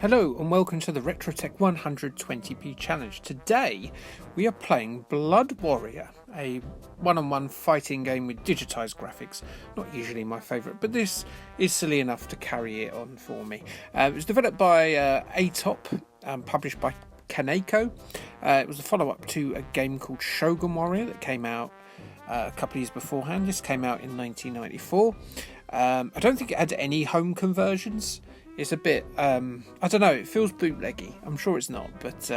Hello and welcome to the RetroTech 120p challenge. Today we are playing Blood Warrior, a one-on-one fighting game with digitised graphics. Not usually my favourite, but this is silly enough to carry it on for me. It was developed by ATOP, published by Kaneko. It was a follow-up to a game called Shogun Warrior that came out a couple of years beforehand. This came out in 1994. I don't think it had any home conversions. It's a bit, I don't know, it feels bootleggy. I'm sure it's not, but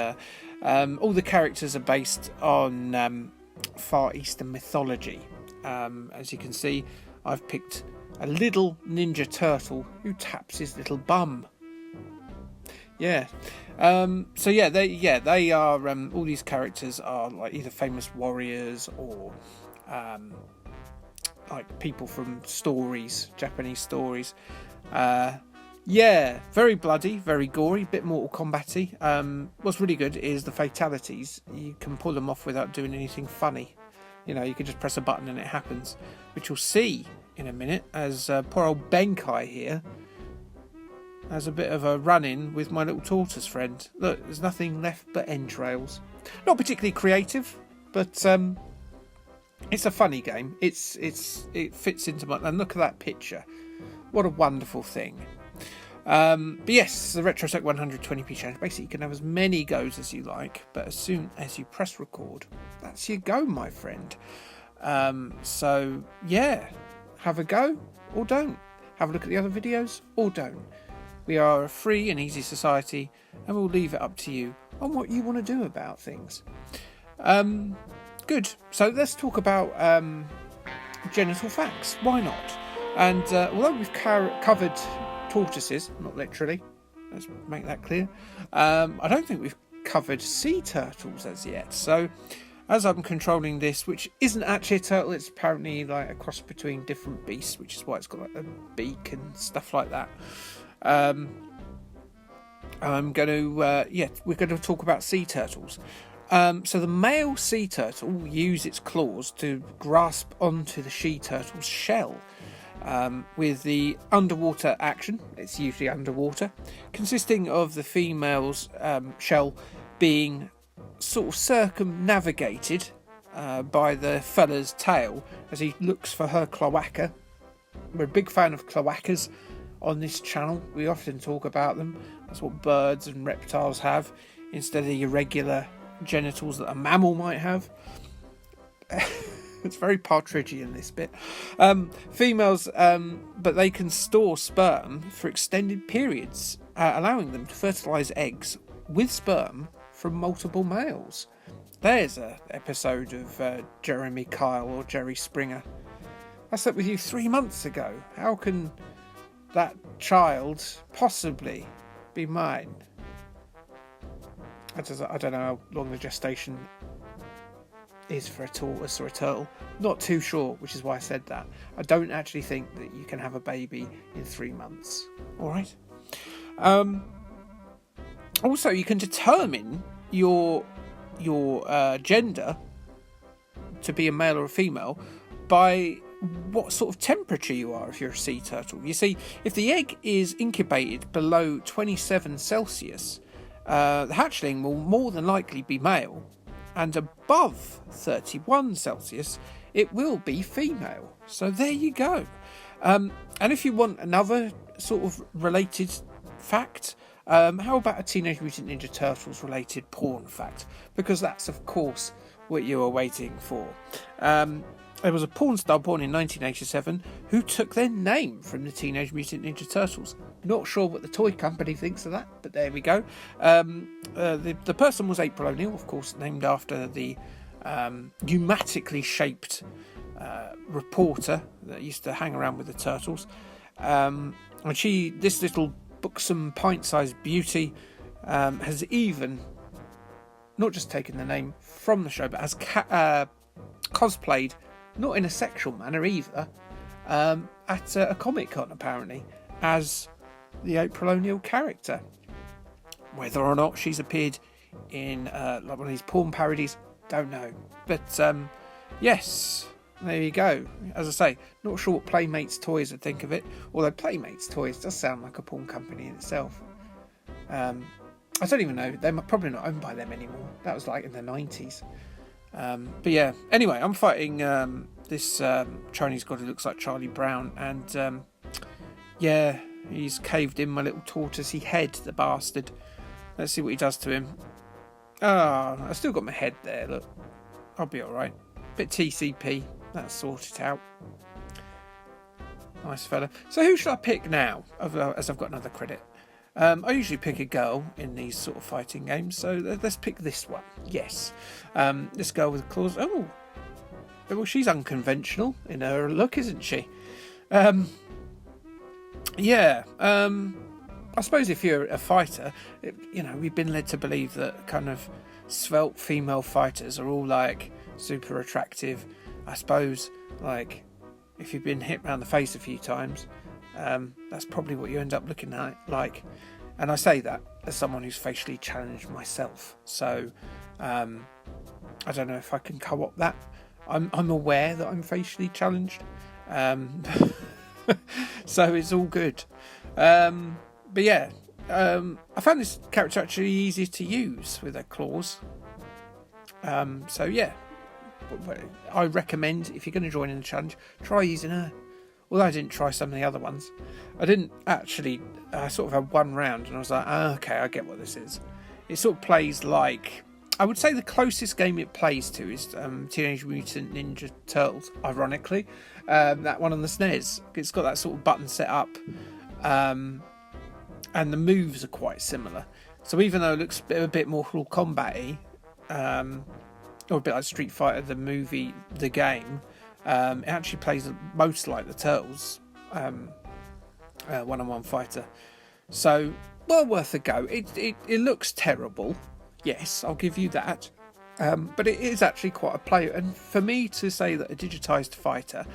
all the characters are based on Far Eastern mythology. As you can see, I've picked a little ninja turtle who taps his little bum. Yeah. They are, all these characters are like either famous warriors or like people from stories, Japanese stories. Yeah, very bloody, very gory, bit Mortal Kombat-y. What's really good is the fatalities. You can pull them off without doing anything funny. You know, you can just press a button and it happens, which you'll see in a minute as poor old Benkai here has a bit of a run-in with my little tortoise friend. Look, there's nothing left but entrails. Not particularly creative, but it's a funny game. It fits into my... And look at that picture. What a wonderful thing. But yes, the RetroTech 120p challenge. Basically, you can have as many goes as you like, but as soon as you press record, that's your go, my friend. So yeah, have a go or don't. Have a look at the other videos or don't. We are a free and easy society, and we'll leave it up to you on what you want to do about things. Good. So let's talk about genital facts. Why not? And although we've covered tortoises, not literally, let's make that clear, I don't think we've covered sea turtles as yet. So as I'm controlling this, which isn't actually a turtle, it's apparently like a cross between different beasts, which is why it's got like a beak and stuff like that. I'm going to we're going to talk about sea turtles. So the male sea turtle will use its claws to grasp onto the she turtle's shell. With the underwater action, it's usually underwater, consisting of the female's shell being sort of circumnavigated by the fella's tail as he looks for her cloaca. We're a big fan of cloacas on this channel. We often talk about them. That's what birds and reptiles have instead of the irregular genitals that a mammal might have. It's very Partridgian, this bit. Females, but they can store sperm for extended periods, allowing them to fertilise eggs with sperm from multiple males. There's an episode of Jeremy Kyle or Jerry Springer. I slept with you 3 months ago. How can that child possibly be mine? I don't know how long the gestation is for a tortoise or a turtle. Not too sure, which is why I said that. I don't actually think that you can have a baby in 3 months. Alright. Also, you can determine your gender to be a male or a female by what sort of temperature you are if you're a sea turtle. You see, if the egg is incubated below 27 Celsius, the hatchling will more than likely be male, and above 31 Celsius it will be female. So there you go. And if you want another sort of related fact, how about a Teenage Mutant Ninja Turtles related porn fact? Because that's of course what you are waiting for. There was a porn star born in 1987 who took their name from the Teenage Mutant Ninja Turtles. Not sure what the toy company thinks of that, but there we go. The person was April O'Neil, of course, named after the pneumatically shaped reporter that used to hang around with the turtles. And this little buxom pint-sized beauty has even not just taken the name from the show, but has cosplayed, not in a sexual manner either, at a Comic-Con apparently, as the April O'Neil character. Whether or not she's appeared in like one of these porn parodies, don't know. But yes, there you go. As I say, not sure what Playmates Toys would think of it, although Playmates Toys does sound like a porn company in itself. I don't even know. They're probably not owned by them anymore. That was like in the 90s. But yeah, anyway, I'm fighting this Chinese god who looks like Charlie Brown, and yeah, he's caved in my little tortoisey head, the bastard. Let's see what he does to him. I still got my head there, look. I'll be alright. Bit TCP, that'll sort it out. Nice fella. So who should I pick now, as I've got another credit? I usually pick a girl in these sort of fighting games, so let's pick this one. Yes. This girl with claws. Oh, well, she's unconventional in her look, isn't she? Yeah. I suppose if you're a fighter, we've been led to believe that kind of svelte female fighters are all like super attractive. I suppose, like, if you've been hit round the face a few times, that's probably what you end up looking at like. And I say that as someone who's facially challenged myself, so I don't know if I can co-opt that. I'm aware that I'm facially challenged, so it's all good. But yeah, I found this character actually easy to use with her claws. So yeah, I recommend, if you're going to join in the challenge, try using her. Although I didn't try some of the other ones. I didn't actually, I sort of had one round and I was like, okay, I get what this is. It sort of plays like, I would say the closest game it plays to is Teenage Mutant Ninja Turtles, ironically. That one on the SNES. It's got that sort of button set up. And the moves are quite similar. So even though it looks a bit more Combat-y, or a bit like Street Fighter, the movie, the game, it actually plays most like the Turtles one-on-one fighter. So, well worth a go. It looks terrible, yes, I'll give you that. But it is actually quite a play. And for me to say that a digitised fighter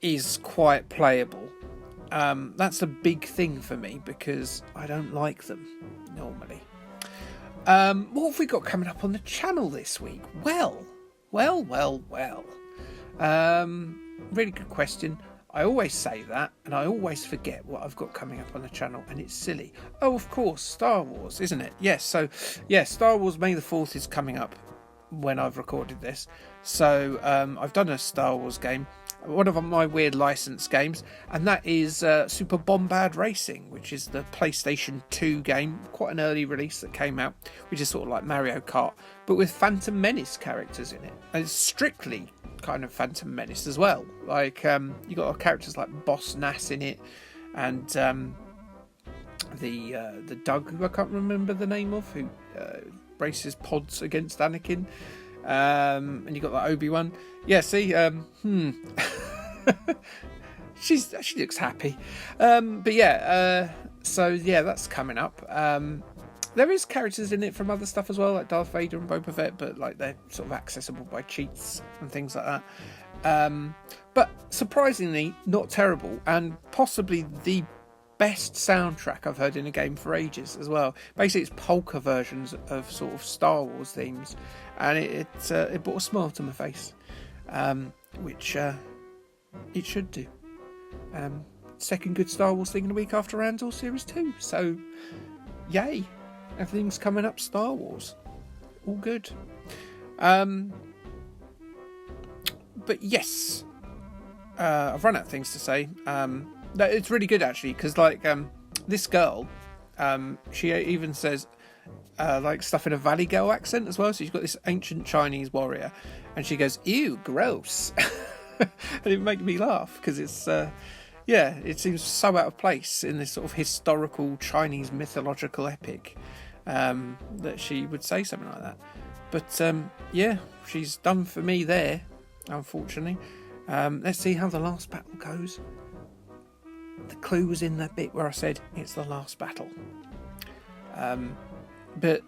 is quite playable, that's a big thing for me because I don't like them normally. What have we got coming up on the channel this week? Well. Really good question. I always say that, and I always forget what I've got coming up on the channel, and it's silly. Oh, of course, Star Wars, isn't it? Yes, so, yeah, Star Wars May the 4th is coming up when I've recorded this. So, I've done a Star Wars game, one of my weird license games, and that is Super Bombard Racing, which is the PlayStation 2 game, quite an early release that came out, which is sort of like Mario Kart, but with Phantom Menace characters in it. And it's strictly kind of Phantom Menace as well. Like, you got characters like Boss Nass in it, and the Doug, who I can't remember the name of, who races pods against Anakin. And you got like Obi-Wan. Yeah, see, she looks happy. But yeah, so yeah, that's coming up. There is characters in it from other stuff as well, like Darth Vader and Boba Fett, but like they're sort of accessible by cheats and things like that. But surprisingly, not terrible, and possibly the best soundtrack I've heard in a game for ages as well. Basically, it's polka versions of sort of Star Wars themes, and it brought a smile to my face, which it should do. Second good Star Wars thing in a week after Andor Series 2, so yay, everything's coming up Star Wars, all good. But yes, I've run out of things to say. It's really good actually, because like this girl, she even says like stuff in a Valley Girl accent as well. So she's got this ancient Chinese warrior, and she goes, "Ew, gross," and it made me laugh because it's yeah, it seems so out of place in this sort of historical Chinese mythological epic that she would say something like that. But yeah, she's done for me there, unfortunately. Let's see how the last battle goes. The clue was in that bit where I said it's the last battle. But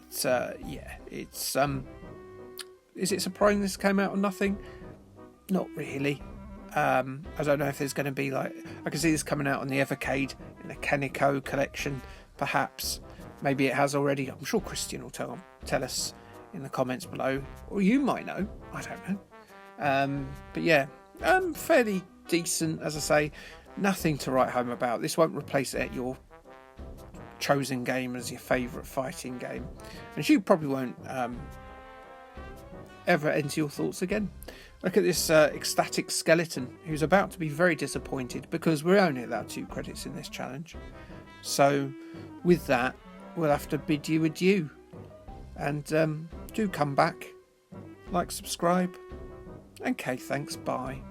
yeah, it's is it surprising this came out on nothing? Not really. I don't know if there's going to be like, I can see this coming out on the Evercade in the Kaneko collection, perhaps. Maybe it has already. I'm sure Christian will tell us in the comments below, or you might know. I don't know. But yeah, fairly decent, as I say. Nothing to write home about. This won't replace it at your chosen game as your favourite fighting game, and you probably won't ever enter your thoughts again. Look at this ecstatic skeleton who's about to be very disappointed because we're only allowed 2 credits in this challenge. So with that, we'll have to bid you adieu. And do come back, like, subscribe. Okay, thanks, bye.